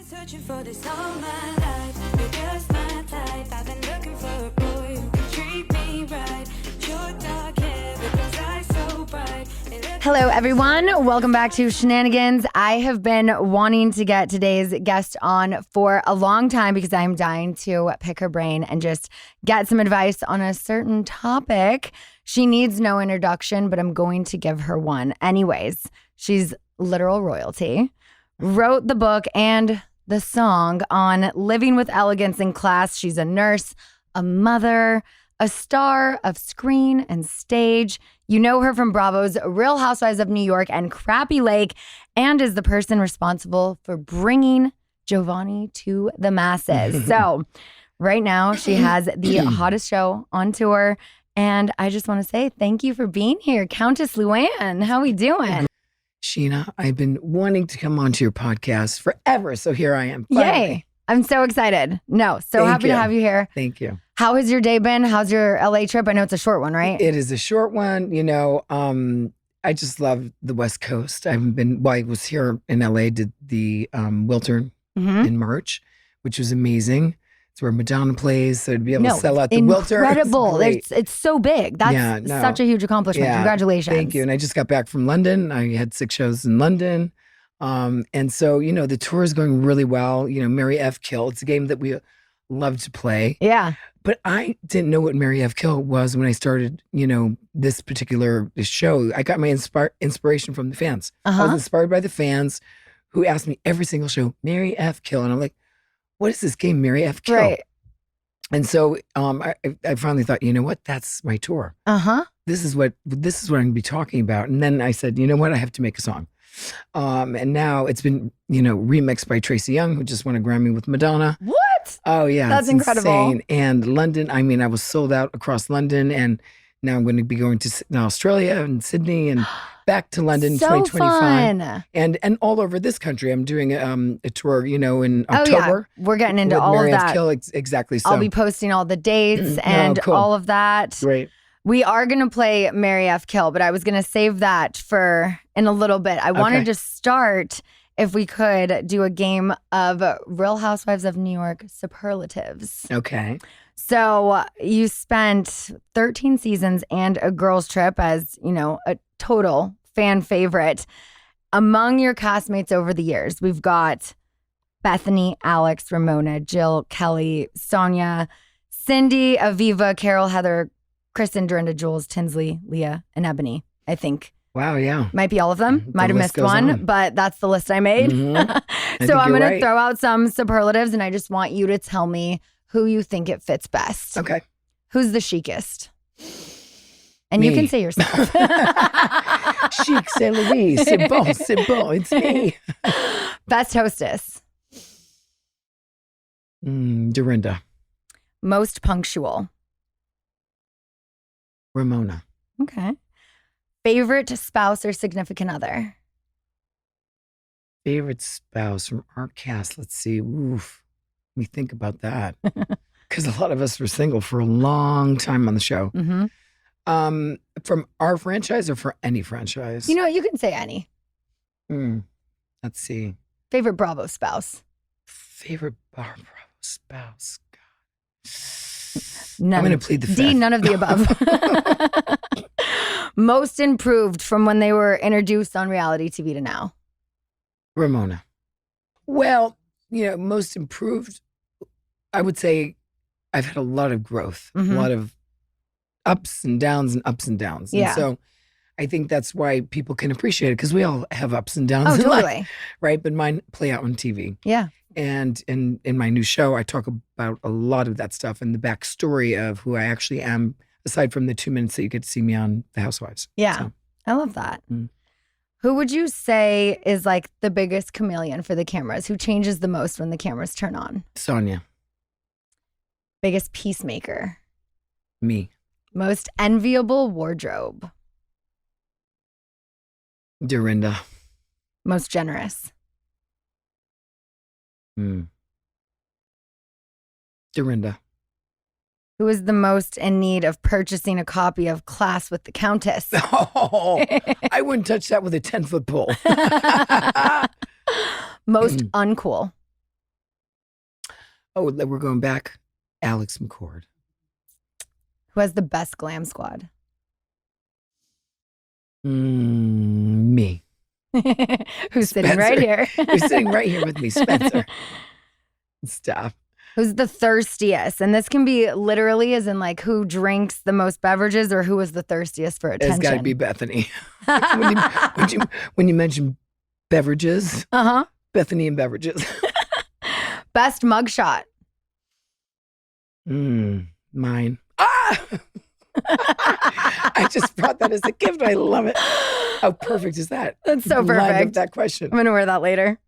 searching for this all my life. You're just my type. I've been looking for a boy who can treat me right. Your dark hair because I'm so bright. Hello, everyone. Welcome back to Scheananigans. I have been wanting to get today's guest on for a long time because I'm dying to pick her brain and just get some advice on a certain topic. She needs no introduction, but I'm going to give her one. Anyways, she's literal royalty. Wrote the book and the song on living with elegance and class. She's a nurse, a mother, a star of screen and stage. You know her from Bravo's Real Housewives of New York and Crappie Lake, and is the person responsible for bringing Giovanni to the masses. So right now she has the hottest show on tour. And I just want to say thank you for being here. Countess Luann, how we doing? Scheana, I've been wanting to come onto your podcast forever, so here I am. Finally. Yay. I'm so excited. Happy to have you here. Thank you. How has your day been? How's your LA trip? I know it's a short one, right? It is a short one. You know, I just love the West Coast. I was here in LA, did the Wiltern in March, which was amazing. It's where Madonna plays, so to be able to sell out the Wiltern. Incredible. It's so big. That's such a huge accomplishment. Yeah, congratulations. Thank you. And I just got back from London. I had 6 shows in London. And so, you know, the tour is going really well. You know, Mary F. Kill. It's a game that we love to play. Yeah. But I didn't know what Mary F. Kill was when I started, you know, this particular show. I got my inspiration from the fans. I was inspired by the fans who asked me every single show, Mary F. Kill. And I'm like, what is this game, Mary F. Kill? Right. And so I finally thought, you know what? That's my tour. This is what I'm going to be talking about. And then I said, you know what? I have to make a song. And now it's been, you know, remixed by Tracy Young, who just won a Grammy with Madonna. What? Oh, yeah. That's incredible. Insane. And London, I mean, I was sold out across London. And now I'm going to be going to Australia and Sydney and back to London in 2025. Fun. And all over this country. I'm doing a tour, you know, in October. Yeah. We're getting into all Mary of F. that. Kill, exactly so. I'll be posting all the dates and all of that. Great. We are going to play Mary F. Kill, but I was going to save that for in a little bit. I wanted to start, if we could, do a game of Real Housewives of New York superlatives. Okay. So you spent 13 seasons and a girls trip as, you know, a total fan favorite. Among your castmates over the years, we've got Bethenny, Alex, Ramona, Jill, Kelly, Sonia, Cindy, Aviva, Carol, Heather, Kristen, Dorinda, Jules, Tinsley, Leah, and Ebony, I think. Wow, yeah. Might be all of them. Might have missed one, but that's the list I made. So I'm going to throw out some superlatives, and I just want you to tell me who you think it fits best. Okay. Who's the chicest? And me. You can say yourself. Chic, c'est Louis, c'est bon, it's me. Best hostess? Dorinda. Most punctual? Ramona. Okay. Favorite spouse or significant other? Favorite spouse from our cast. Let's see. Oof. Let me think about that. Because a lot of us were single for a long time on the show. From our franchise or for any franchise? You know, you can say any. Let's see. Favorite Bravo spouse? Favorite Bravo spouse? God. I'm going to plead the fifth. D, none of the above. Most improved from when they were introduced on reality TV to now? Ramona. Well, you know, most improved, I would say I've had a lot of growth, a lot of ups and downs and ups and downs. Yeah. And so I think that's why people can appreciate it, because we all have ups and downs in totally. life, right? But mine play out on TV. Yeah. And in my new show, I talk about a lot of that stuff and the backstory of who I actually am, aside from the 2 minutes that you get to see me on The Housewives. Yeah. So. I love that. Who would you say is like the biggest chameleon for the cameras? Who changes the most when the cameras turn on? Sonia. Biggest peacemaker? Me. Most enviable wardrobe? Dorinda. Most generous? Dorinda. Who is the most in need of purchasing a copy of Class with the Countess? Oh, I wouldn't touch that with a 10-foot pole. Most uncool? Oh, we're going back. Alex McCord. Who has the best glam squad? Me. Who's sitting right here? Who's sitting right here with me, Spencer. Stop. Who's the thirstiest? And this can be literally as in like who drinks the most beverages or who is the thirstiest for attention. It's got to be Bethenny. when you mention beverages, Bethenny and beverages. Best mugshot. Mine. I just brought that as a gift. I love it. How perfect is that? That's so Lined up perfect. that question. I'm going to wear that later.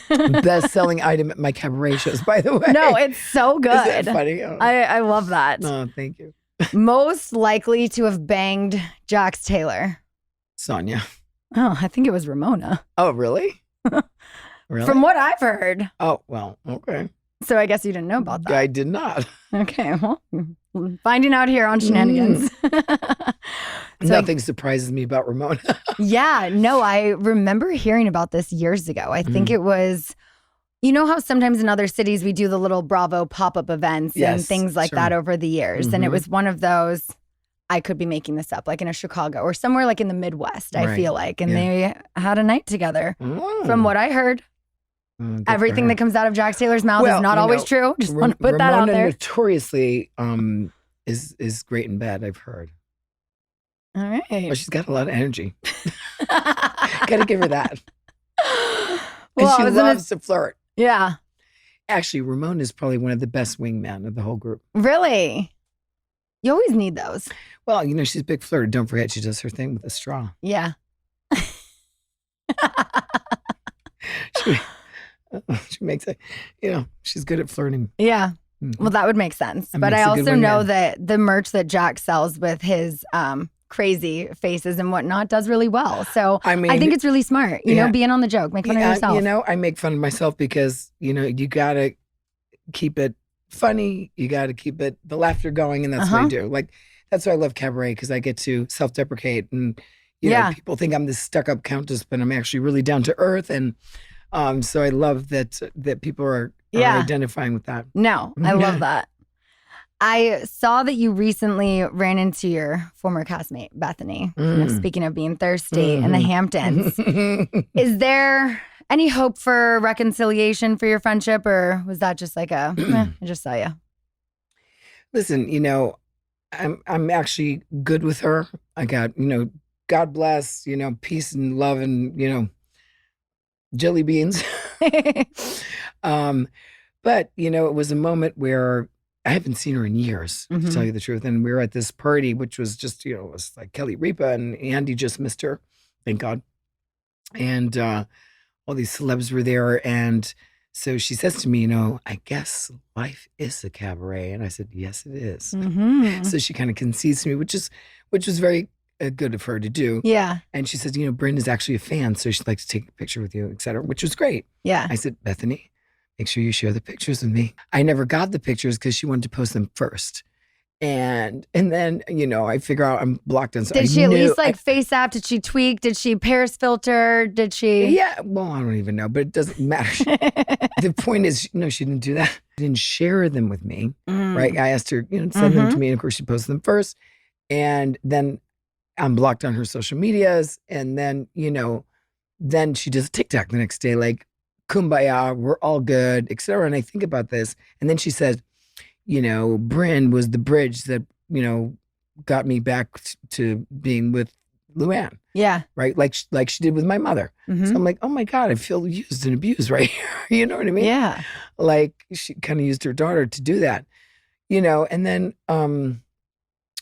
Best-selling item at my cabaret shows, by the way. No, it's so good. Is that funny? Oh. I love that. Oh, thank you. Most likely to have banged Jax Taylor. Sonia. Oh, I think it was Ramona. Oh, really? Really? From what I've heard. Oh, well, okay. So I guess you didn't know about that. I did not. Okay, well, finding out here on Scheananigans. Nothing surprises me about Ramona. Yeah, no, I remember hearing about this years ago. I think it was, you know how sometimes in other cities we do the little Bravo pop-up events and things like that over the years. And it was one of those, I could be making this up, like in a Chicago or somewhere like in the Midwest, I feel like. And they had a night together. From what I heard. Everything that comes out of Jax Taylor's mouth is not always true. Just want to put that out there. Notoriously is great in bed, I've heard. All right. Well, she's got a lot of energy. Got to give her that. And Well, she loves to flirt. Yeah. Actually, Ramona is probably one of the best wingmen of the whole group. Really? You always need those. Well, you know, she's a big flirter. Don't forget, she does her thing with a straw. Yeah. She makes it, you know, she's good at flirting. Yeah. Well, that would make sense. But I also know that the merch that Jack sells with his crazy faces and whatnot does really well. So I think it's really smart, you know, being on the joke, make fun of yourself. You know, I make fun of myself because, you know, you got to keep it funny. You got to keep the laughter going. And that's what I do. Like, that's why I love Cabaret, because I get to self-deprecate. And, you know, people think I'm this stuck-up countess, but I'm actually really down to earth. And so I love that people are identifying with that. No, I love that. I saw that you recently ran into your former castmate, Bethenny. You know, speaking of being thirsty in the Hamptons. Is there any hope for reconciliation for your friendship, or was that just like I just saw you? Listen, you know, I'm actually good with her. I got, you know, God bless, you know, peace and love and, you know, jelly beans. But, you know, it was a moment where I haven't seen her in years, to tell you the truth. And we were at this party, which was just, you know, it was like Kelly Ripa and Andy just missed her. Thank God. And all these celebs were there. And so she says to me, you know, I guess life is a cabaret. And I said, yes, it is. So she kind of concedes to me, which was very good of her to do. Yeah. And she says, you know, Brenda's actually a fan, so she'd like to take a picture with you, et cetera, which was great. Yeah. I said, Bethenny, make sure you share the pictures with me. I never got the pictures because she wanted to post them first. And then, you know, I figure out I'm blocked on. So did she at least like face app? Did she tweak? Did she Paris filter? Did she? Yeah. Well, I don't even know, but it doesn't matter. The point is, no, she didn't do that. She didn't share them with me. Right. I asked her, you know, to send them to me. And of course, she posted them first. And then I'm blocked on her social medias. And then, you know, then she does a TikTok the next day, like, kumbaya, we're all good, et cetera. And I think about this. And then she said, you know, Bryn was the bridge that, you know, got me back to being with Luann. Yeah. Right? Like she did with my mother. So I'm like, oh my God, I feel used and abused right here. You know what I mean? Yeah. Like she kind of used her daughter to do that, you know, and then,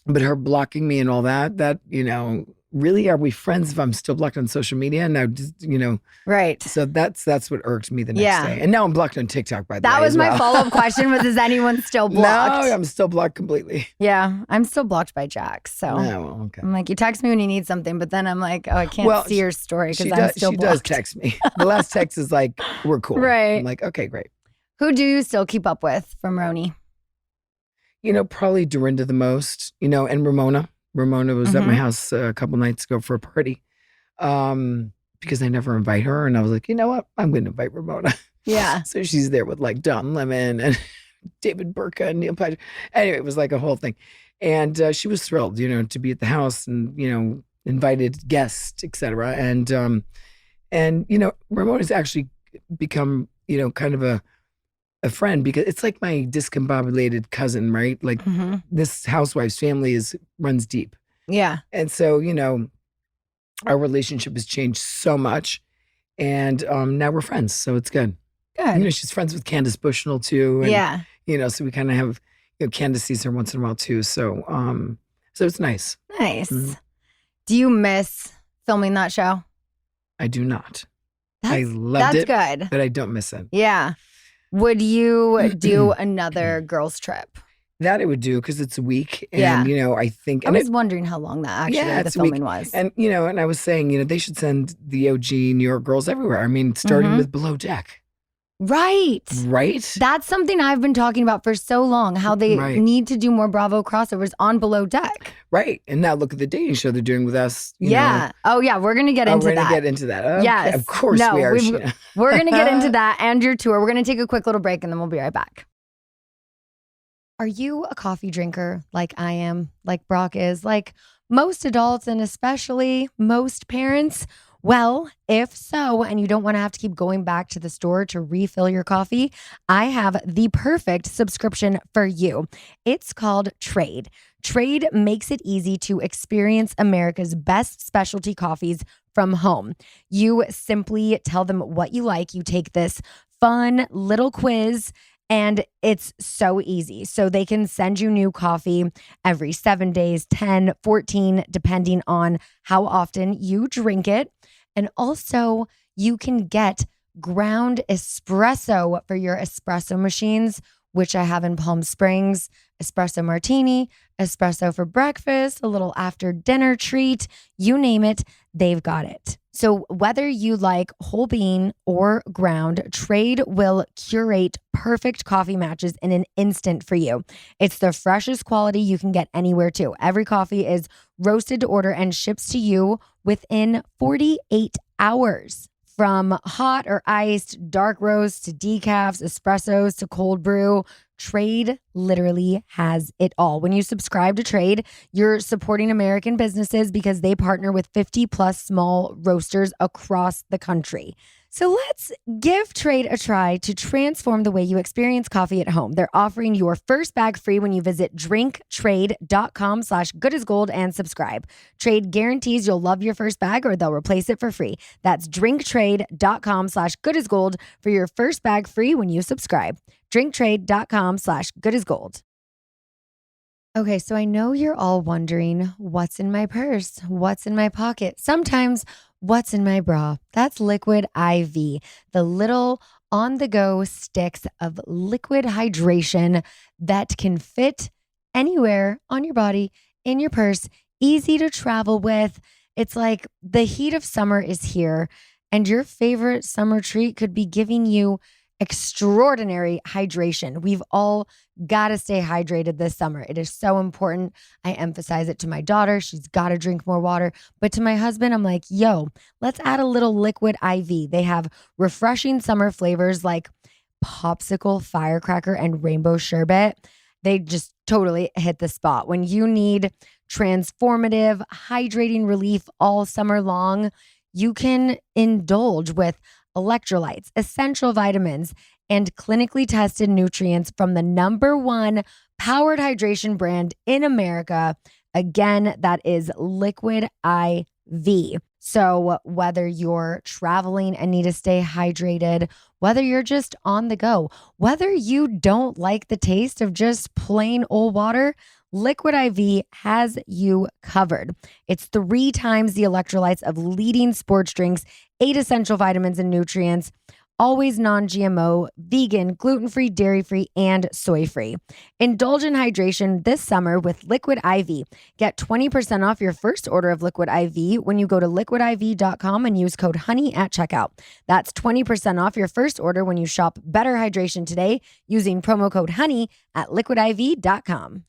but her blocking me and all that, you know, really, are we friends if I'm still blocked on social media? Now, you know. Right. So that's what irked me the next day. And now I'm blocked on TikTok, by the way. That was my follow-up question was, is anyone still blocked? No, I'm still blocked completely. Yeah. I'm still blocked by Jax. So okay. I'm like, you text me when you need something, but then I'm like, oh, I can't see your story because I'm still blocked. She does text me. The last text is like, we're cool. Right. I'm like, okay, great. Who do you still keep up with from RHONY? You know, probably Dorinda the most, you know, and Ramona. Ramona was at my house a couple nights ago for a party because I never invite her. And I was like, you know what? I'm going to invite Ramona. Yeah. So she's there with like Don Lemon and David Burka and Neil Patrick. Anyway, it was like a whole thing. And she was thrilled, to be at the house and, invited guests, et cetera. And Ramona's actually become, kind of a friend because it's like my discombobulated cousin, right? Like this housewife's family runs deep. Yeah. And so, our relationship has changed so much. And now we're friends. So it's good. Good. She's friends with Candace Bushnell too. And, Yeah. So we kind of have, Candace sees her once in a while too. So, so it's nice. Nice. Do you miss filming that show? I do not. I loved it. That's good. But I don't miss it. Yeah. Would you do another girls trip? That I would do because it's a week. And, I think. I was wondering how long that actually the filming was. And, and I was saying, they should send the OG New York girls everywhere. I mean, starting with Below Deck. Right. Right? That's something I've been talking about for so long, how they need to do more Bravo crossovers on Below Deck. Right. And now look at the dating show they're doing with us. Oh, yeah. We're going to get into that. We're going to get into that. Okay. Yes. Of course we are. We're going to get into that and your tour. We're going to take a quick little break and then we'll be right back. Are you a coffee drinker like I am, like Brock is, like most adults and especially most parents? Well, if so, and you don't want to have to keep going back to the store to refill your coffee, I have the perfect subscription for you. It's called Trade. Trade makes it easy to experience America's best specialty coffees from home. You simply tell them what you like. You take this fun little quiz and it's so easy. So they can send you new coffee every 7 days, 10, 14, depending on how often you drink it. And also, you can get ground espresso for your espresso machines, which I have in Palm Springs, espresso martini, espresso for breakfast, a little after dinner treat, you name it, they've got it. So whether you like whole bean or ground, Trade will curate perfect coffee matches in an instant for you. It's the freshest quality you can get anywhere too. Every coffee is roasted to order and ships to you within 48 hours. From hot or iced, dark roast to decafs, espressos to cold brew, Trade literally has it all. When you subscribe to Trade, you're supporting American businesses because they partner with 50 plus small roasters across the country. So let's give Trade a try to transform the way you experience coffee at home. They're offering your first bag free when you visit drinktrade.com/goodasgold and subscribe. Trade guarantees you'll love your first bag or they'll replace it for free. That's drinktrade.com/goodasgold for your first bag free when you subscribe. drinktrade.com/goodasgold. Okay, so I know you're all wondering, what's in my purse? What's in my pocket? Sometimes, what's in my bra? That's Liquid IV, the little on-the-go sticks of liquid hydration that can fit anywhere on your body, in your purse, easy to travel with. It's like the heat of summer is here, and your favorite summer treat could be giving you extraordinary hydration. We've all got to stay hydrated this summer. It is so important. I emphasize it to my daughter. She's got to drink more water. But to my husband, I'm like, yo, let's add a little Liquid IV. They have refreshing summer flavors like popsicle, firecracker, and rainbow sherbet. They just totally hit the spot. When you need transformative, hydrating relief all summer long, you can indulge with electrolytes, essential vitamins, and clinically tested nutrients from the #1 powered hydration brand in America. Again, that is Liquid IV. So whether you're traveling and need to stay hydrated, whether you're just on the go, whether you don't like the taste of just plain old water, Liquid IV has you covered. It's 3 times the electrolytes of leading sports drinks, 8 essential vitamins and nutrients, always non-GMO, vegan, gluten-free, dairy-free, and soy-free. Indulge in hydration this summer with Liquid IV. Get 20% off your first order of Liquid IV when you go to liquidiv.com and use code HONEY at checkout. That's 20% off your first order when you shop Better Hydration today using promo code HONEY at liquidiv.com.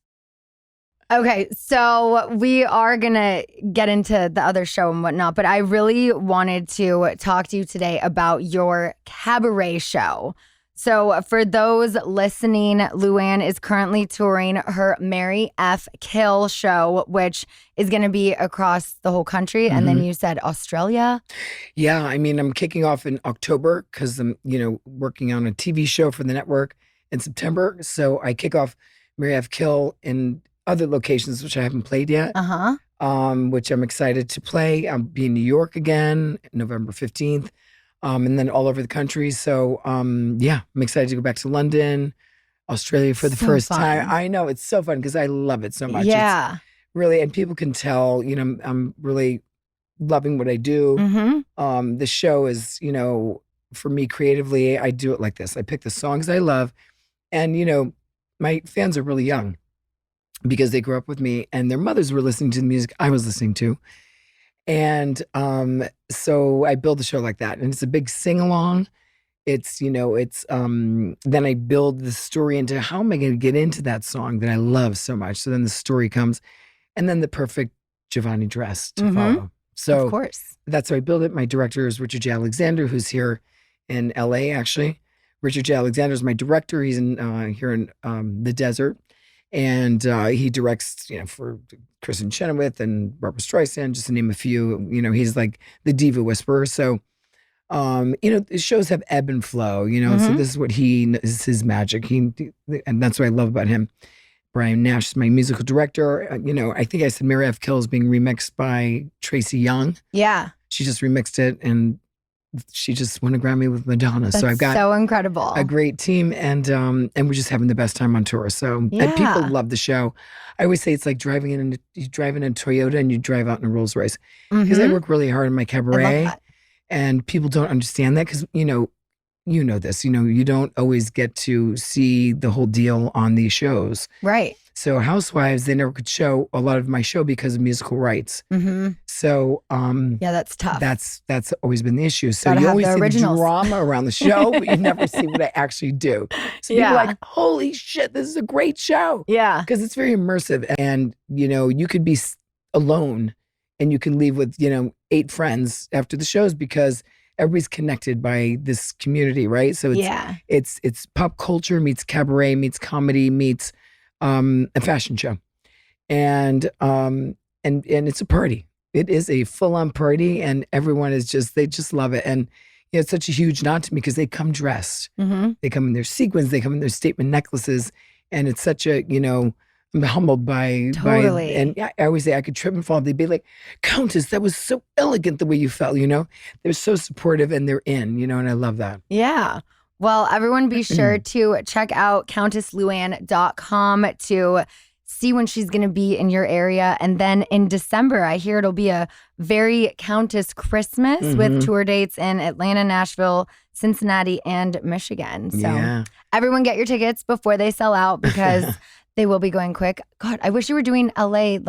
Okay, so we are going to get into the other show and whatnot, but I really wanted to talk to you today about your Cabaret show. So for those listening, Luann is currently touring her Mary F. Kill show, which is going to be across the whole country. And then you said Australia. Yeah, I mean, I'm kicking off in October because I'm, working on a TV show for the network in September. So I kick off Mary F. Kill in other locations, which I haven't played yet, which I'm excited to play. I'll be in New York again, November 15th. And then all over the country. So, I'm excited to go back to London, Australia for the first time. I know, it's so fun because I love it so much. Yeah. It's really, and people can tell, I'm really loving what I do. The show is, for me creatively, I do it like this. I pick the songs I love. And, my fans are really young because they grew up with me and their mothers were listening to the music I was listening to. And so I build the show like that. And it's a big sing-along. It's, then I build the story into how am I going to get into that song that I love so much. So then the story comes and then the perfect Giovanni dress to follow. So of course. That's how I build it. My director is Richard J. Alexander, who's here in LA, actually. Richard J. Alexander is my director. He's here in the desert. And he directs, for Kristen Chenoweth and Barbara Streisand, just to name a few. He's like the diva whisperer. So, the shows have ebb and flow. So this is what this is his magic. And that's what I love about him. Brian Nash is my musical director. I think I said Mary F. Kill is being remixed by Tracy Young. Yeah, she just remixed it, and she just won a Grammy with Madonna. That's so I've got so incredible. A great team, and we're just having the best time on tour. So and people love the show. I always say it's like driving in a Toyota and you drive out in a Rolls Royce. Because I work really hard in my cabaret, and people don't understand that because you know this. You don't always get to see the whole deal on these shows, right? So Housewives, they never could show a lot of my show because of musical rights. So that's tough. That's always been the issue. So Gotta you have always the see originals. the drama around the show, but you never see what I actually do. So people are like, holy shit, this is a great show. Yeah. Because it's very immersive. And, you could be alone and you can leave with, 8 friends after the shows because everybody's connected by this community, right? So it's pop culture meets cabaret meets comedy meets a fashion show, and it's a party. It is a full-on party, and everyone is they just love it. And it's such a huge nod to me because they come dressed. They come in their sequins, they come in their statement necklaces, and it's such a I'm humbled by Totally. And I always say I could trip and fall. They'd be like, Countess, that was so elegant the way you felt. They're so supportive and they're in. And I love that. Yeah. Well, everyone be sure to check out CountessLuann.com to see when she's going to be in your area. And then in December, I hear it'll be a very Countess Christmas with tour dates in Atlanta, Nashville, Cincinnati, and Michigan. So everyone get your tickets before they sell out because they will be going quick. God, I wish you were doing LA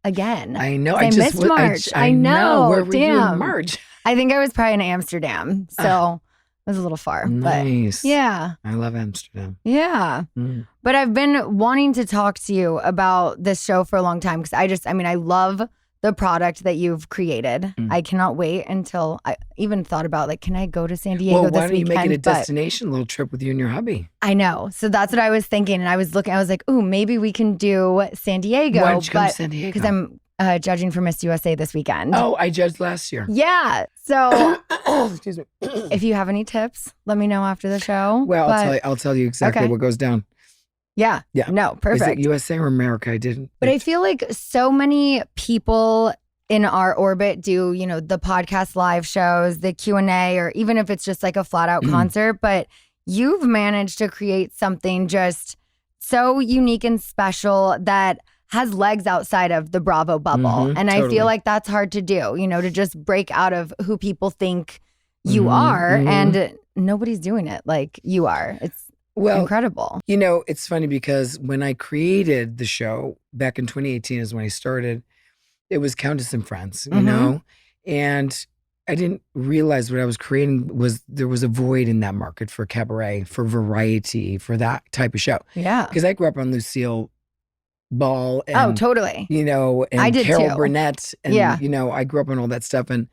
again. I know. I missed March. I know. Where were Damn. you in March? I think I was probably in Amsterdam. So it was a little far. Nice. But yeah. I love Amsterdam. Yeah. But I've been wanting to talk to you about this show for a long time because I love the product that you've created. I cannot wait until I even thought about can I go to San Diego this weekend? Why don't you make it a destination little trip with you and your hubby? I know. So that's what I was thinking. And I was like, ooh, maybe we can do San Diego. Why don't you come to San Diego? Because I'm judging for Miss USA this weekend. Oh, I judged last year. Yeah. So excuse me. if you have any tips, let me know after the show. Well, I'll tell you exactly what goes down. Yeah. No, perfect. Is it USA or America? I didn't. But I feel like so many people in our orbit do, the podcast live shows, the Q&A, or even if it's just like a flat out concert. But you've managed to create something just so unique and special that has legs outside of the Bravo bubble. And I feel like that's hard to do, to just break out of who people think you are. And nobody's doing it like you are. It's incredible. It's funny because when I created the show back in 2018 is when I started, it was Countess and Friends, and I didn't realize what I was creating there was a void in that market for cabaret, for variety, for that type of show. Yeah. Because I grew up on Lucille Ball and, totally. And I did Carol too. Burnett. And, I grew up on all that stuff and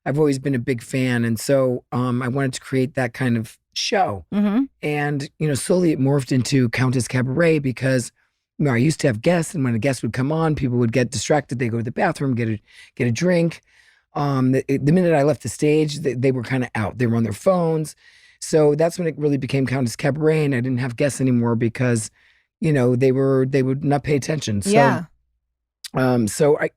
I've always been a big fan. And so I wanted to create that kind of show. Mm-hmm. And, slowly it morphed into Countess Cabaret because, I used to have guests, and when a guest would come on, people would get distracted. They go to the bathroom, get a drink. The minute I left the stage, they were kind of out. They were on their phones. So that's when it really became Countess Cabaret, and I didn't have guests anymore because, they would not pay attention. So, Yeah. So I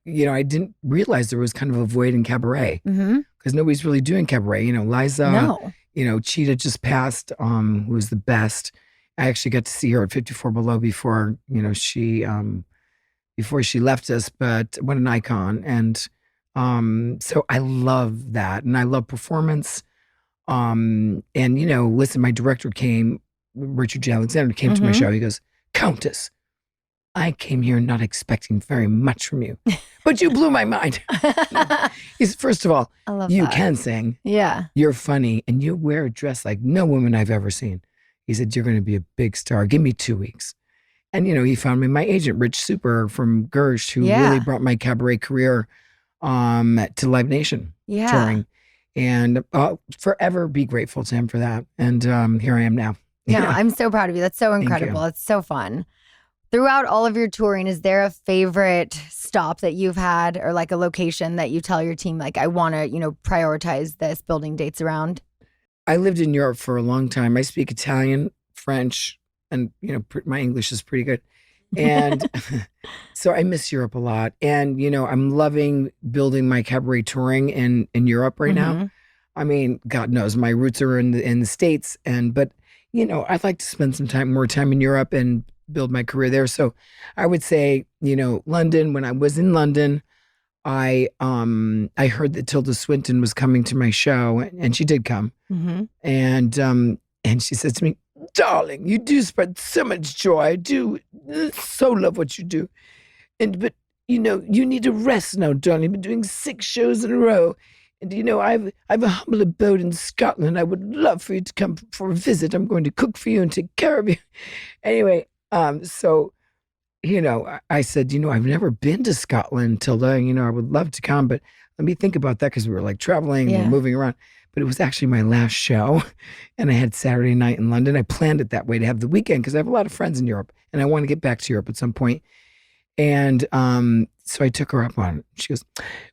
didn't realize there was kind of a void in cabaret because nobody's really doing cabaret. Liza, No. Cheetah just passed, who was the best. I actually got to see her at 54 Below before, before she left us, but what an icon. And so I love that. And I love performance. And, listen, my director came, Richard J. Alexander, came to my show. He goes, Countess, I came here not expecting very much from you, but you blew my mind. He's, first of all, I love you that. can sing. Yeah. You're funny, and you wear a dress like no woman I've ever seen. He said, you're going to be a big star. Give me 2 weeks. And, he found me my agent, Rich Super from Gersh, who really brought my cabaret career to Live Nation touring. And I'll forever be grateful to him for that. And here I am now. No, I'm so proud of you. That's so incredible. It's so fun. Throughout all of your touring, is there a favorite stop that you've had or like a location that you tell your team, like, I want to, prioritize this, building dates around? I lived in Europe for a long time. I speak Italian, French, and, my English is pretty good. And so I miss Europe a lot. And, I'm loving building my cabaret touring in Europe right now. I mean, God knows my roots are in the States. But, I'd like to spend more time in Europe and build my career there. So I would say, London, when I was in London, I heard that Tilda Swinton was coming to my show, and she did come. And she said to me, darling, you do spread so much joy. I do so love what you do. But you need to rest now, darling. You've been doing 6 shows in a row. And I've a humble abode in Scotland. I would love for you to come for a visit. I'm going to cook for you and take care of you. Anyway, so I said, I've never been to Scotland, Tilda. I would love to come, but let me think about that, because we were like traveling and moving around. But it was actually my last show, and I had Saturday night in London. I planned it that way to have the weekend because I have a lot of friends in Europe, and I want to get back to Europe at some point. And so I took her up on it. She goes,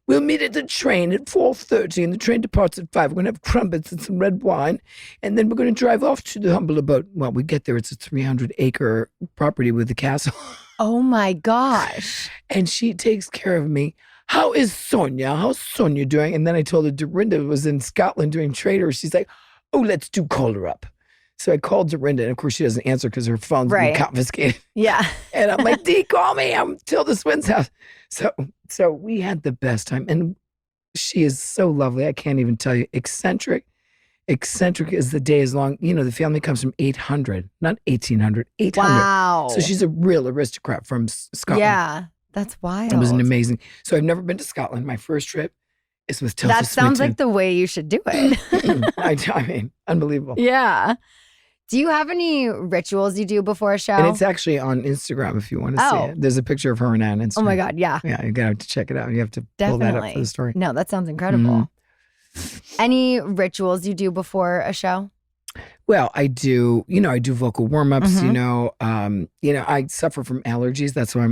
we'll meet at the train at 4:30, and the train departs at 5. We're going to have crumpets and some red wine, and then we're going to drive off to the humble abode. Well, we get there. It's a 300-acre property with a castle. Oh, my gosh. And she takes care of me. How is Sonia? How's Sonia doing? And then I told her Dorinda was in Scotland doing Trader. She's like, oh, let's call her up. So I called Dorinda, and of course she doesn't answer because her phone's been confiscated. Yeah. And I'm like, Dee, call me. I'm Tilda Swinton's house. So we had the best time. And she is so lovely. I can't even tell you. Eccentric as the day is long. The family comes from 800, not 1800, 800. Wow. So she's a real aristocrat from Scotland. Yeah. That's wild. It was an amazing. So I've never been to Scotland. My first trip is with Tilda Swinton. That sounds like the way you should do it. I mean, unbelievable. Yeah. Do you have any rituals you do before a show? And it's actually on Instagram if you want to see it. There's a picture of her and I on Instagram. Oh my God, yeah. Yeah, you got to check it out. You have to pull Definitely. that up for the story. No, that sounds incredible. Any rituals you do before a show? Well, I do vocal warm-ups, I suffer from allergies. That's why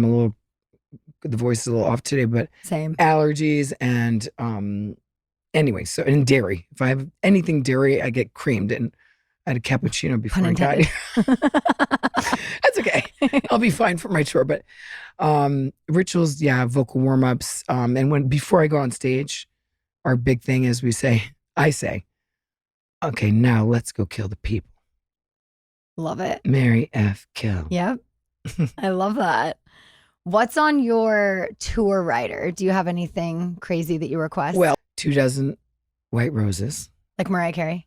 the voice is a little off today, but Same. Allergies and anyway, so and dairy. If I have anything dairy, I get creamed, and I had a cappuccino before I got here. That's okay. I'll be fine for my tour. But rituals, vocal warm-ups. And before I go on stage, our big thing is I say, okay, now let's go kill the people. Love it. Mary F. Kill. Yep. I love that. What's on your tour rider? Do you have anything crazy that you request? Well, 24 white roses. Like Mariah Carey?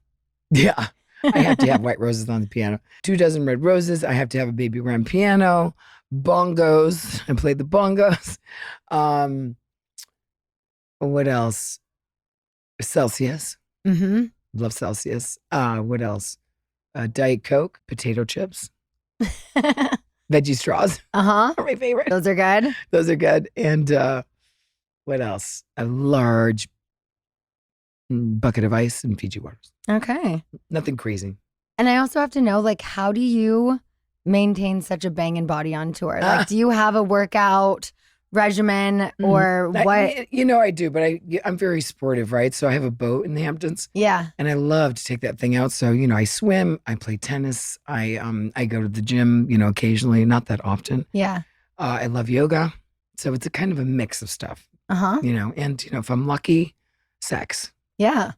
Yeah. I have to have white roses on the piano. 24 red roses. I have to have a baby grand piano. Bongos. I played the bongos. What else? Celsius. Love Celsius. What else? Diet Coke. Potato chips. Veggie straws. Are my favorite. Those are good. Those are good. And what else? A large bucket of ice and Fiji waters. Okay. Nothing crazy. And I also have to know, like, how do you maintain such a banging body on tour? Like, do you have a workout regimen or what? I do, but I'm very sportive, right? So I have a boat in the Hamptons. Yeah. And I love to take that thing out. So, I swim, I play tennis, I go to the gym, occasionally, not that often. Yeah. I love yoga. So it's a kind of a mix of stuff. Uh-huh. And if I'm lucky, sex. Yeah.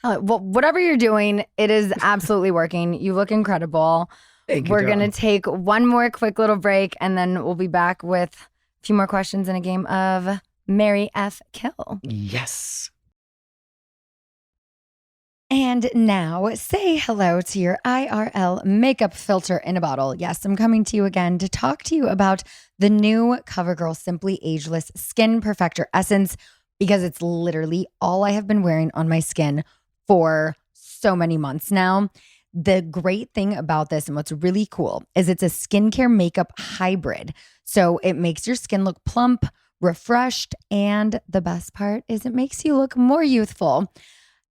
Well, whatever you're doing, it is absolutely working. You look incredible. Thank you, We're going to darling. take one more quick little break, and then we'll be back with a few more questions in a game of Marry F Kill. Yes. And now say hello to your IRL makeup filter in a bottle. Yes, I'm coming to you again to talk to you about the new CoverGirl Simply Ageless Skin Perfector Essence, because it's literally all I have been wearing on my skin for so many months now. The great thing about this and what's really cool is it's a skincare makeup hybrid. So it makes your skin look plump, refreshed, and the best part is it makes you look more youthful.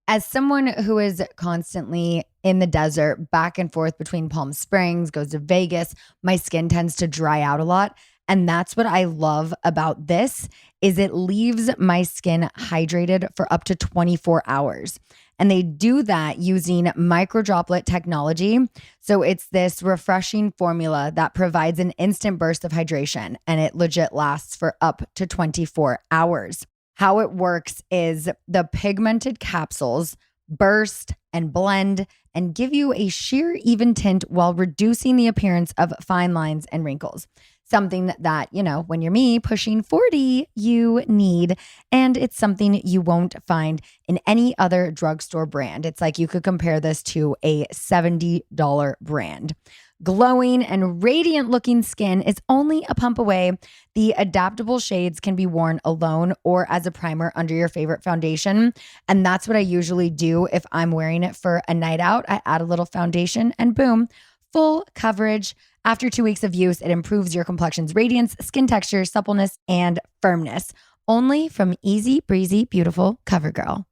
As someone who is constantly in the desert, back and forth between Palm Springs, goes to Vegas, my skin tends to dry out a lot. And that's what I love about this is it leaves my skin hydrated for up to 24 hours. And they do that using microdroplet technology. So it's this refreshing formula that provides an instant burst of hydration, and it legit lasts for up to 24 hours. How it works is the pigmented capsules burst and blend and give you a sheer even tint while reducing the appearance of fine lines and wrinkles. Something that, when you're me pushing 40, you need. And it's something you won't find in any other drugstore brand. It's like you could compare this to a $70 brand. Glowing and radiant looking skin is only a pump away. The adaptable shades can be worn alone or as a primer under your favorite foundation. And that's what I usually do if I'm wearing it for a night out. I add a little foundation and boom, full coverage. After 2 weeks of use, it improves your complexion's radiance, skin texture, suppleness, and firmness. Only from easy, breezy, beautiful CoverGirl.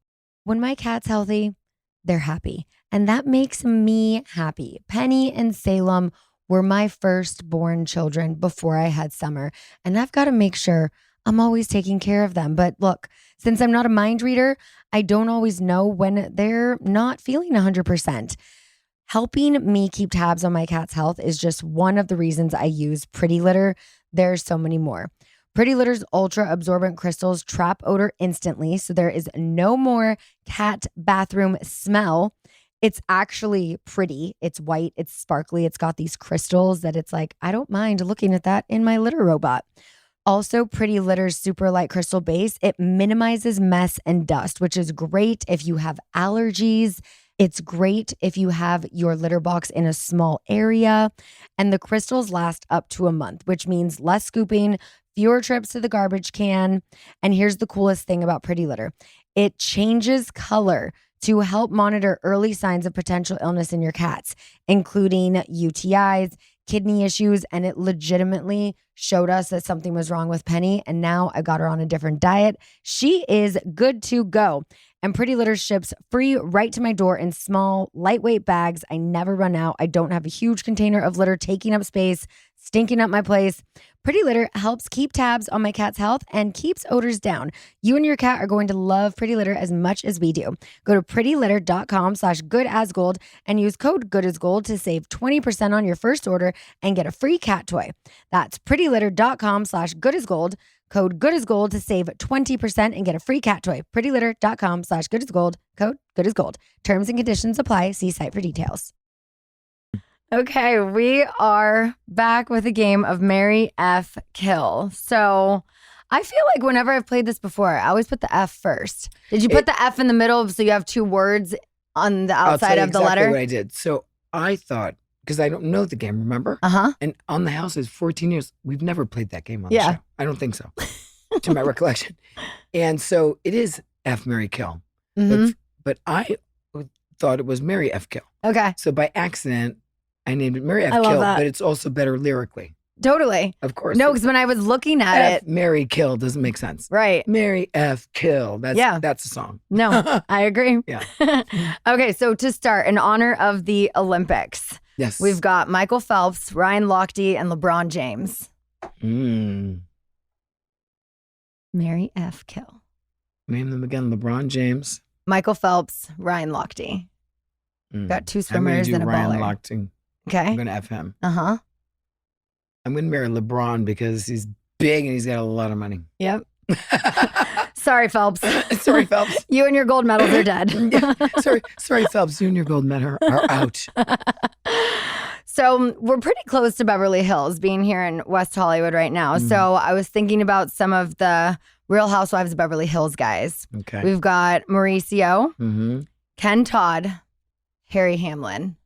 When my cat's healthy, they're happy. And that makes me happy. Penny and Salem were my firstborn children before I had Summer. And I've got to make sure I'm always taking care of them. But look, since I'm not a mind reader, I don't always know when they're not feeling 100%. Helping me keep tabs on my cat's health is just one of the reasons I use PrettyLitter. There's so many more. PrettyLitter's ultra absorbent crystals trap odor instantly, so there is no more cat bathroom smell. It's actually pretty. It's white, it's sparkly, it's got these crystals that it's like, I don't mind looking at that in my litter robot. Also, PrettyLitter's super light crystal base, it minimizes mess and dust, which is great if you have allergies. It's great if you have your litter box in a small area. And the crystals last up to a month, which means less scooping, fewer trips to the garbage can. And here's the coolest thing about PrettyLitter. It changes color to help monitor early signs of potential illness in your cats, including UTIs, kidney issues, and it legitimately showed us that something was wrong with Penny, and now I got her on a different diet. She is good to go. And PrettyLitter ships free right to my door in small, lightweight bags. I never run out. I don't have a huge container of litter taking up space, stinking up my place. PrettyLitter helps keep tabs on my cat's health and keeps odors down. You and your cat are going to love PrettyLitter as much as we do. Go to prettylitter.com/goodasgold and use code goodasgold to save 20% on your first order and get a free cat toy. That's prettylitter.com/goodasgold. Code goodasgold to save 20% and get a free cat toy. prettylitter.com/goodasgold. Code goodasgold. Terms and conditions apply. See site for details. Okay, we are back with a game of Marry F Kill. So I feel like whenever I've played this before, I always put the F first. Did you put the F in the middle so you have two words on the outside of the exactly letter? What I did. So I thought, because I don't know the game, remember? Uh-huh. And on the house is 14 years. We've never played that game on the show. I don't think so, to my recollection. And so it is F, Marry, Kill. Mm-hmm. But I thought it was Marry F Kill. Okay. So by accident, I named it Marry F I love Kill, that. but it's also better lyrically. Totally. Of course. No, because when I was looking at F, it. Mary Kill doesn't make sense. Right. Mary F. Kill. That's a song. No, I agree. Yeah. Okay, so to start, in honor of the Olympics, Yes. we've got Michael Phelps, Ryan Lochte, and LeBron James. Mary F. Kill. Name them again. LeBron James. Michael Phelps, Ryan Lochte. Got two swimmers and a Ryan baller. Lochte. I'm Okay. going to F him. Uh-huh. I'm going to marry LeBron because he's big and he's got a lot of money. Yep. Sorry, Phelps. Sorry, Phelps. You and your gold medals are dead. Yeah. Sorry, Phelps. You and your gold medal are out. So we're pretty close to Beverly Hills, being here in West Hollywood right now. So I was thinking about some of the Real Housewives of Beverly Hills guys. Okay. We've got Mauricio, Mm-hmm. Ken Todd, Harry Hamlin.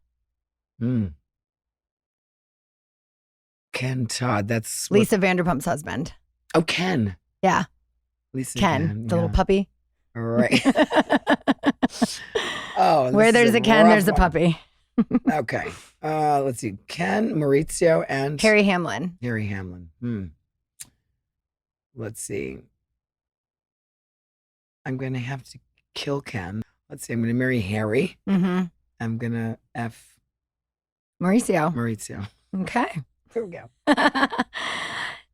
Ken Todd. That's Lisa Vanderpump's husband. Oh, Ken. Yeah. Lisa Ken, the yeah. little puppy. All right. Oh, Where this is there's a Ken, rough there's a one. puppy. Okay. Let's see. Ken, Maurizio, and Harry Hamlin. Harry Hamlin. Let's see. I'm going to have to kill Ken. Let's see. I'm going to marry Harry. Mm-hmm. I'm going to F Mauricio. Maurizio. Okay. Here we go.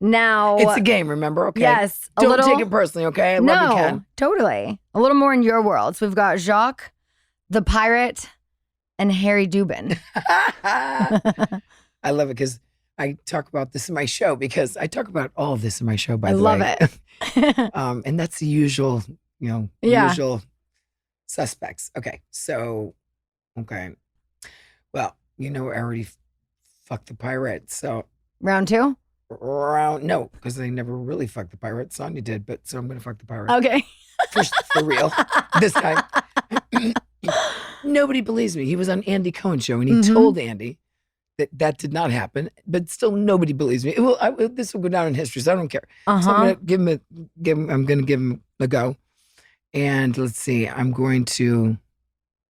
Now, It's a game, remember? Okay. yes, a Don't little. take it personally, okay? I love you, Ken. Totally. A little more in your world. So we've got Jacques, the pirate, and Harry Dubin. I love it because I talk about this in my show because I talk about all of this in my show, by I the love way. it. And that's the usual, Yeah. usual suspects. Okay. So, okay. Well, I already fucked the pirate. So, Round two? no, because they never really fucked the pirate. Sonya did, but so I'm going to fuck the pirate. Okay. For real. This time. Nobody believes me. He was on Andy Cohen's show and he told Andy that did not happen, but still nobody believes me. This will go down in history, so I don't care. So I'm going to give him a go. And let's see, I'm going to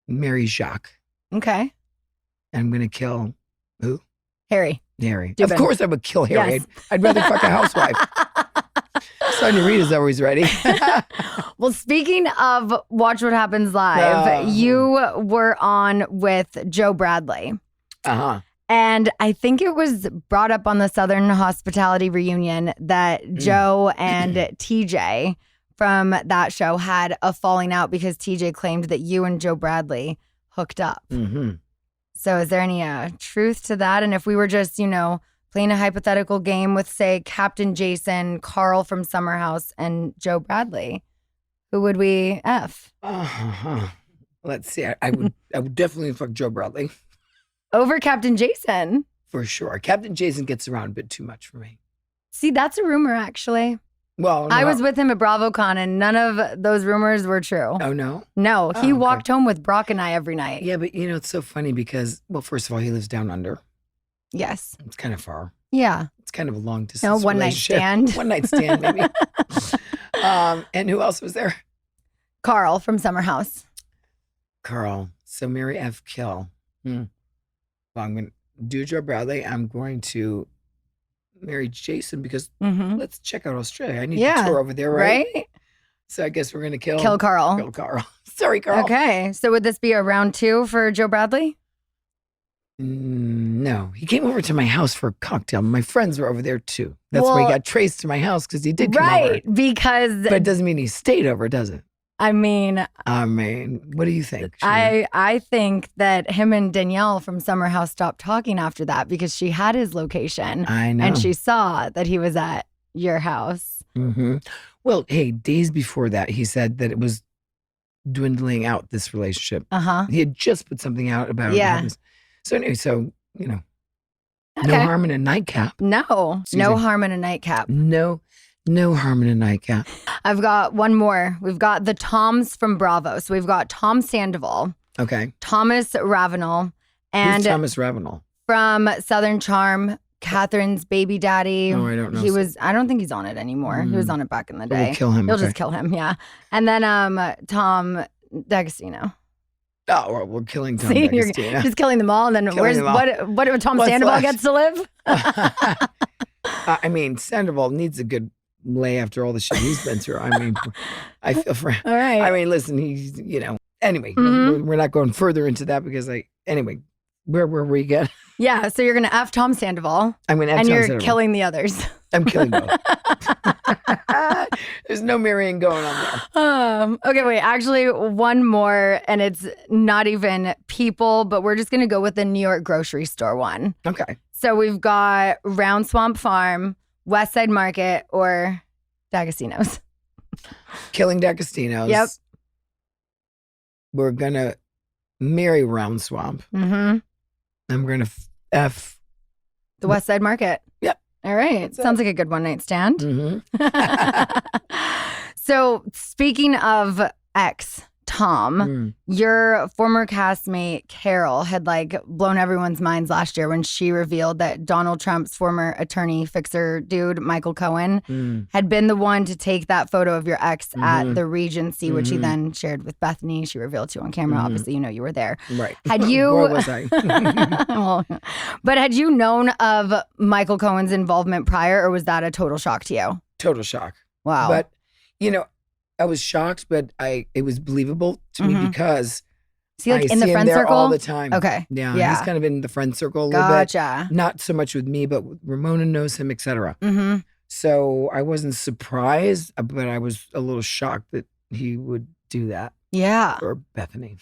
marry Jacques. Okay. And I'm going to kill who? Harry. Harry. Dubin. Of course I would kill Harry. Yes. I'd rather fuck a housewife. Sonia Reed is always ready. Well, speaking of Watch What Happens Live, you were on with Joe Bradley. Uh-huh. And I think it was brought up on the Southern Hospitality reunion that Joe and TJ from that show had a falling out because TJ claimed that you and Joe Bradley hooked up. Mm-hmm. So is there any truth to that? And if we were just, playing a hypothetical game with, say, Captain Jason, Carl from Summer House, and Joe Bradley, who would we F? Let's see. I would definitely fuck Joe Bradley. Over Captain Jason. For sure. Captain Jason gets around a bit too much for me. See, that's a rumor, actually. Well, no, I was with him at BravoCon, and none of those rumors were true. Oh, no? No, he okay. walked home with Brock and I every night. Yeah, but it's so funny because, well, first of all, he lives down under. Yes. It's kind of far. Yeah. It's kind of a long distance. No, one night relationship. stand. One night stand, maybe. And who else was there? Carl from Summer House. Carl. So Mary F. Kill. Well, I'm going to do Joe Bradley. I'm going to marry Jason because let's check out Australia. I need to tour over there, right? So I guess we're going to kill Carl. Kill Carl. Sorry, Carl. Okay. So would this be a round two for Joe Bradley? No, he came over to my house for a cocktail. My friends were over there too. That's why he got traced to my house because he did come over. Because But it doesn't mean he stayed over, does it? I mean, what do you think? Scheana? I think that him and Danielle from Summer House stopped talking after that because she had his location. I know. And she saw that he was at your house. Mm-hmm. Well, hey, days before that, he said that it was dwindling out, this relationship. Uh-huh. He had just put something out about it. So anyway, no harm in a nightcap. No harm in a nightcap. No harm in a nightcap. I've got one more. We've got the Toms from Bravo. So we've got Tom Sandoval, Okay. Thomas Ravenel, and Who's Thomas Ravenel? from Southern Charm, Catherine's baby daddy. Oh, I don't know. I don't think he's on it anymore. He was on it back in the day. We'll kill him. You'll okay. just kill him, yeah. And then Tom D'Agostino. Oh, well, we're killing Tom See, you're D'Agostino. just killing them all. And then Killing them all. what if Tom What's Sandoval left? gets to live? I mean, Sandoval needs a good lay after all the shit he's been through. I mean, I feel for him. All right. I mean, listen, he's, anyway, we're not going further into that because anyway, where were we again? Yeah, so you're going to F Tom Sandoval. I'm going to F and Tom you're Sandoval. killing the others. I'm killing both. There's no marrying going on there. Okay, wait. Actually, one more, and it's not even people, but we're just going to go with the New York grocery store one. Okay. So we've got Round Swamp Farm, West Side Market, or D'Agostino's. Killing D'Agostino's. Yep. We're going to marry Round Swamp. Mm-hmm. I'm going to F. The West Side Market. Yep. All right. Sounds like a good one-night stand. Mm-hmm. So speaking of ex, Tom, your former castmate, Carol, had blown everyone's minds last year when she revealed that Donald Trump's former attorney fixer dude, Michael Cohen, had been the one to take that photo of your ex at the Regency, which he then shared with Bethenny. She revealed to you on camera. Obviously, you were there. Right. Had you... Where was I? Well, but had you known of Michael Cohen's involvement prior, or was that a total shock to you? Total shock. Wow. But, I was shocked, but it was believable to me because is he I in see the him friend there circle all the time. Okay. Yeah. He's kind of in the friend circle a little Gotcha. bit. Not so much with me, but Ramona knows him, etc. Mm-hmm. So I wasn't surprised, but I was a little shocked that he would do that. Yeah. For Bethenny.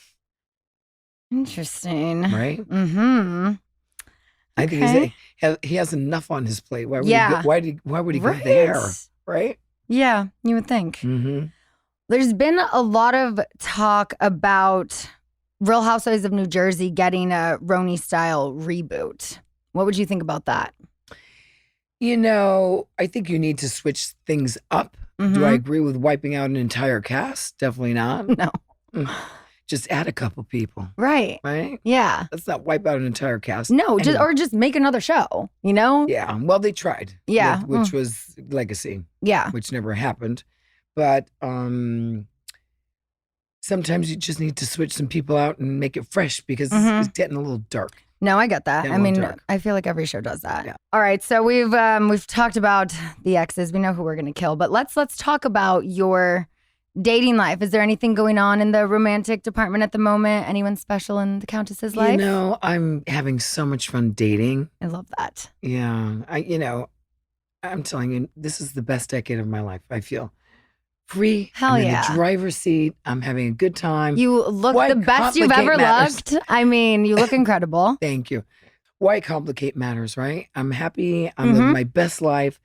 Interesting. Right? Mm-hmm. I think he has enough on his plate. Why would he go there? Right? Yeah, you would think. Mm-hmm. There's been a lot of talk about Real Housewives of New Jersey getting a RHONY style reboot. What would you think about that? I think you need to switch things up. Do I agree with wiping out an entire cast? Definitely not. No. Just add a couple people. Right. Right? Yeah. Let's not wipe out an entire cast. No, just make another show, Yeah. Well, they tried. Yeah. Which was Legacy. Yeah. Which never happened. But sometimes you just need to switch some people out and make it fresh because it's getting a little dark. No, I get that. Yeah, I mean, dark. I feel like every show does that. Yeah. All right, so we've talked about the exes. We know who we're going to kill, but let's talk about your dating life. Is there anything going on in the romantic department at the moment? Anyone special in the Countess's life? I'm having so much fun dating. I love that. Yeah. I'm telling you, this is the best decade of my life, I feel. Free. Hell I'm yeah. in the driver's seat. I'm having a good time. You look Why the best you've ever complicate matters? looked. I mean, you look incredible. Thank you. Why complicate matters, right? I'm happy. I'm living my best life.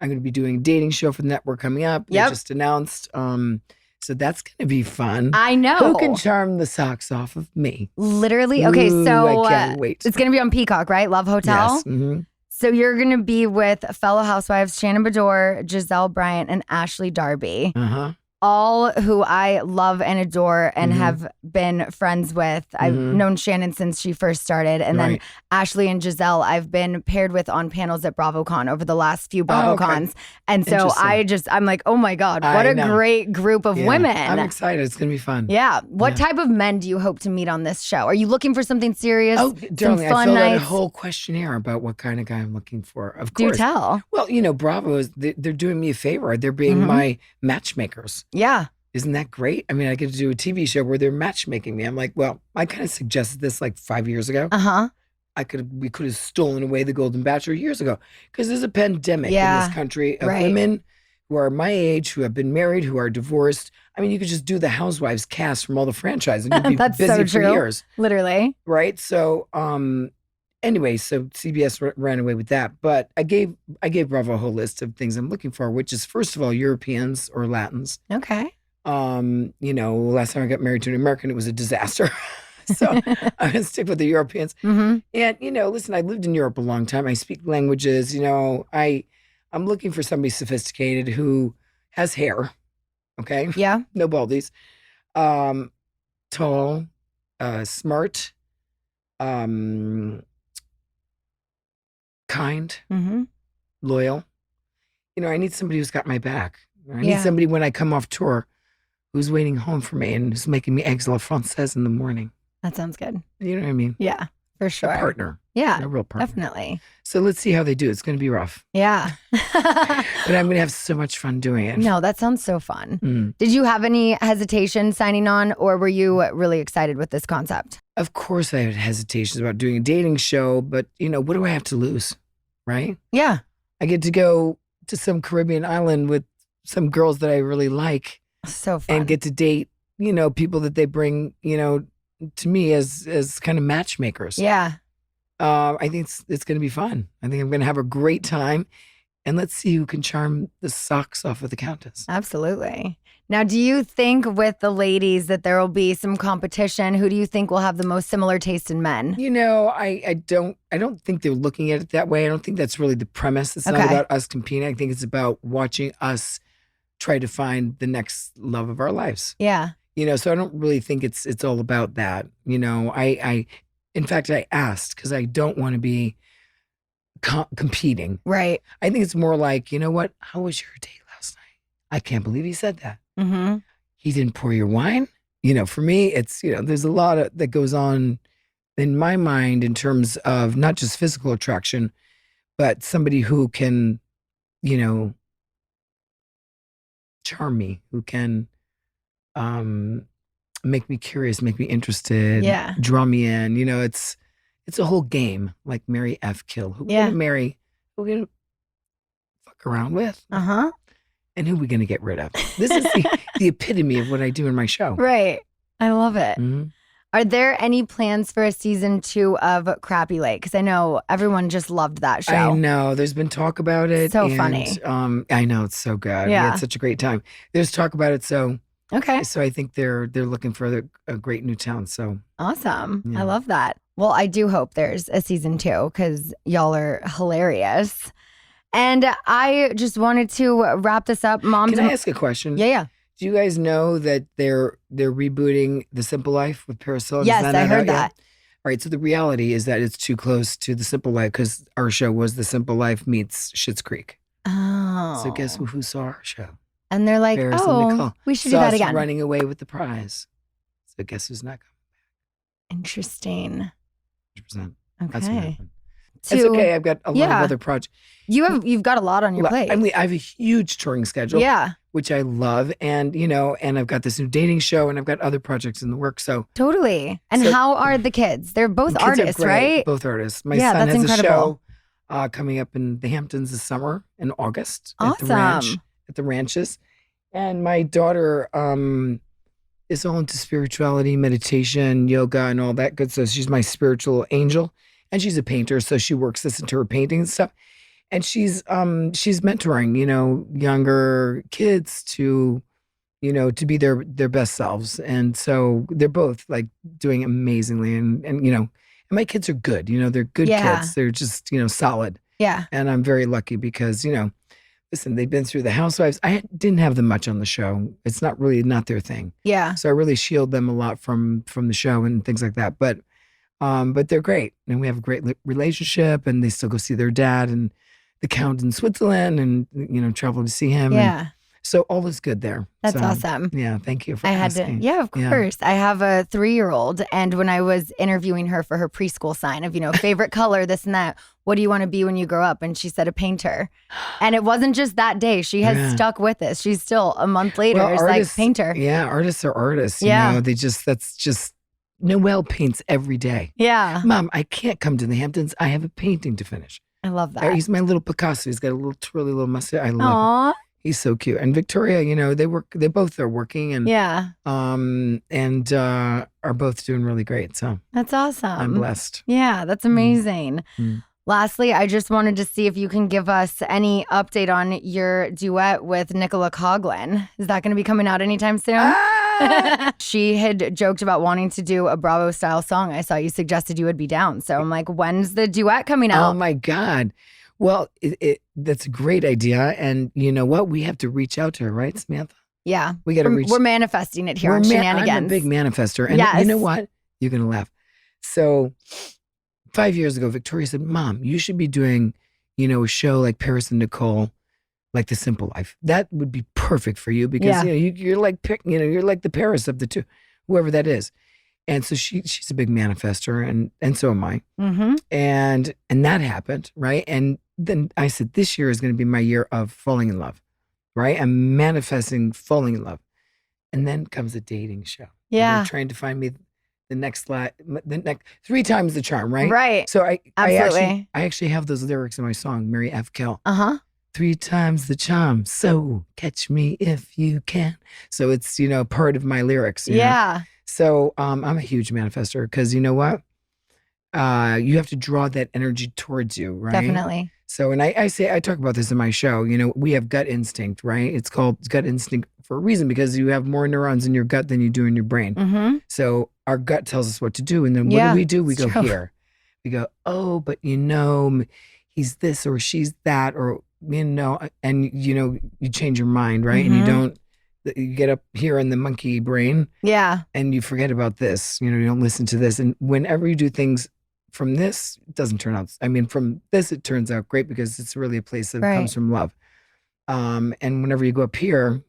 I'm going to be doing a dating show for the network coming up. They just announced. So that's going to be fun. I know. Who can charm the socks off of me? Literally. Okay, so I can't wait. it's going to be on Peacock, right? Love Hotel? Yes. Mm-hmm. So you're going to be with fellow housewives Shannon Bedore, Giselle Bryant, and Ashley Darby. Uh-huh. All who I love and adore and have been friends with. I've known Shannon since she first started. And then Ashley and Giselle, I've been paired with on panels at BravoCon over the last few BravoCons. And so I'm like, oh my God, what a great group of women. I'm excited. It's going to be fun. Yeah. What type of men do you hope to meet on this show? Are you looking for something serious? Oh, darling, some fun I filled out a nights? whole questionnaire about what kind of guy I'm looking for. Of course. Do tell. Well, Bravo, they're doing me a favor. They're being my matchmakers. Yeah. Isn't that great? I mean, I get to do a TV show where they're matchmaking me. I'm like, well, I kind of suggested this like 5 years ago. Uh-huh. We could have stolen away the Golden Bachelor years ago because there's a pandemic in this country of women who are my age, who have been married, who are divorced. I mean, you could just do the Housewives cast from all the franchises and you'd be That's busy so for true. years. Literally. Right? So, anyway, so CBS ran away with that. But I gave Bravo a whole list of things I'm looking for, which is, first of all, Europeans or Latins. Okay. Last time I got married to an American, it was a disaster. So I'm going to stick with the Europeans. And, listen, I lived in Europe a long time. I speak languages. I'm looking for somebody sophisticated who has hair. Okay. Yeah. No baldies. Tall, smart, kind, loyal. I need somebody who's got my back. I need somebody when I come off tour who's waiting home for me and who's making me eggs a la française in the morning. That sounds good. You know what I mean? Yeah, for sure. A partner. Yeah, A real partner. definitely. So let's see how they do. It's going to be rough. Yeah. But I'm going to have so much fun doing it. No, that sounds so fun. Mm. Did you have any hesitation signing on, or were you really excited with this concept? Of course, I had hesitations about doing a dating show, but what do I have to lose, right? Yeah. I get to go to some Caribbean island with some girls that I really like So fun. and get to date, people that they bring, to me as kind of matchmakers. Yeah. I think it's going to be fun. I think I'm going to have a great time. And let's see who can charm the socks off of the Countess. Absolutely. Now, do you think with the ladies that there will be some competition? Who do you think will have the most similar taste in men? I don't think they're looking at it that way. I don't think that's really the premise. It's not about us competing. I think it's about watching us try to find the next love of our lives. Yeah. So I don't really think it's all about that. In fact, I asked because I don't want to be competing. Right. I think it's more like, what? How was your date last night? I can't believe he said that. Mm-hmm. He didn't pour your wine. For me, it's, there's a lot that goes on in my mind in terms of not just physical attraction, but somebody who can, charm me, who can make me curious, make me interested, draw me in. It's a whole game, like marry, F, kill. Who we gonna marry? Who we gonna fuck around with? Uh-huh. And who we gonna get rid of? This is the epitome of what I do in my show. Right. I love it. Mm-hmm. Are there any plans for a season 2 of Crappie Lake? Because I know everyone just loved that show. I know. There's been talk about it. So funny. I know. It's so good. Yeah. We had such a great time. There's talk about it. So okay. So I think they're looking for a great new town. So awesome. Yeah. I love that. Well, I do hope there's a season 2 because y'all are hilarious. And I just wanted to wrap this up. Mom, can I ask a question? Yeah. Do you guys know that they're rebooting The Simple Life with Paris Hilton? Yes, I heard that. All right, so the reality is that it's too close to The Simple Life because our show was The Simple Life meets Schitt's Creek. Oh. So guess who saw our show? And they're like, Paris and Nicole. we should saw do that us again. running away with the prize. So guess who's not coming? Interesting. 100%. Okay. That's what happened. It's okay. I've got a lot of other projects. You've got a lot on your plate. I mean, I have a huge touring schedule. Yeah. Which I love. And, and I've got this new dating show and I've got other projects in the works. So totally. And how are the kids? They're both the kids artists, are great. right? Both artists. My Yeah, son that's has incredible. a show coming up in the Hamptons this summer in August. Awesome. At the ranches. And my daughter is all into spirituality, meditation, yoga, and all that good stuff. She's my spiritual angel. And she's a painter, so she works this into her painting and stuff. And she's mentoring, younger kids to be their best selves. And so they're both like doing amazingly. And my kids are good. They're good kids. They're just, solid. Yeah. And I'm very lucky because, listen, they've been through the Housewives. I didn't have them much on the show. It's not their thing. Yeah. So I really shield them a lot from the show and things like that. But they're great. And we have a great relationship and they still go see their dad and the Count in Switzerland and, travel to see him. Yeah. And so all is good there. That's So, awesome. Yeah. Thank you for I had asking. to, yeah, of course. I have a 3-year-old, and when I was interviewing her for her preschool sign of, favorite color, this and that, what do you want to be when you grow up? And she said a painter. And it wasn't just that day. She has stuck with this. She's still a month later. Well, it's artists, like painter. Yeah. Artists are artists. Yeah. That's just, Noelle paints every day. Yeah. Mom, I can't come to the Hamptons. I have a painting to finish. I love that. He's my little Picasso. He's got a little twirly little mustache. I love him. Aw. He's so cute. And Victoria, they both are working and are both doing really great. So that's awesome. I'm blessed. Yeah, that's amazing. Mm. Lastly, I just wanted to see if you can give us any update on your duet with Nicola Coughlan. Is that going to be coming out anytime soon? She had joked about wanting to do a Bravo style song. I saw you suggested you would be down. So I'm like, when's the duet coming out? Oh my God. Well, that's a great idea. And you know what? We have to reach out to her, right, Samantha? Yeah. We got to reach. We're manifesting it here on Scheananigans. I'm a big manifester. And you know what? You're going to laugh. So 5 years ago, Victoria said, Mom, you should be doing, a show like Paris and Nicole, like The Simple Life. That would be perfect for you because, you're like, you're like the Paris of the two, whoever that is. And so she's a big manifester, and so am I. Mm-hmm. And that happened, right? And then I said, this year is going to be my year of falling in love, right? I'm manifesting falling in love. And then comes a dating show. Yeah. They're trying to find me the next 3 times the charm, right? Right. So I Absolutely. actually have those lyrics in my song, Mary F. Kill. Uh-huh. 3 times the charm, so catch me if you can. So it's, part of my lyrics. you know? Yeah. So I'm a huge manifester because you know what? You have to draw that energy towards you, right? Definitely. So, and I talk about this in my show, we have gut instinct, right? It's called gut instinct for a reason because you have more neurons in your gut than you do in your brain. Mm-hmm. So our gut tells us what to do. And then what do? We go true. here. We go, oh, but he's this or she's that or, and you change your mind, right? Mm-hmm. And you get up here in the monkey brain. Yeah. And you forget about this, you don't listen to this. And whenever you do things from this, it doesn't turn out, from this, it turns out great because it's really a place that comes from love. And whenever you go up here,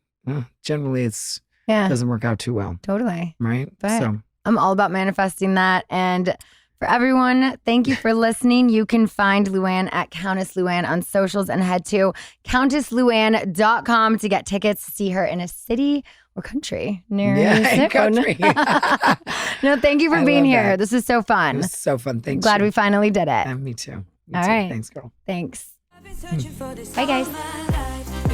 generally it doesn't work out too well. Totally. Right? But So I'm all about manifesting that. And for everyone, thank you for listening. You can find Luann at Countess Luann on socials and head to CountessLuann.com to get tickets to see her in a city or country near you. Country. No, thank you for being here. This was so fun. It was so fun. Thanks. Glad we finally did it. Me too. All right. Thanks, girl. Thanks. I've been searching for this Bye, guys. all my life.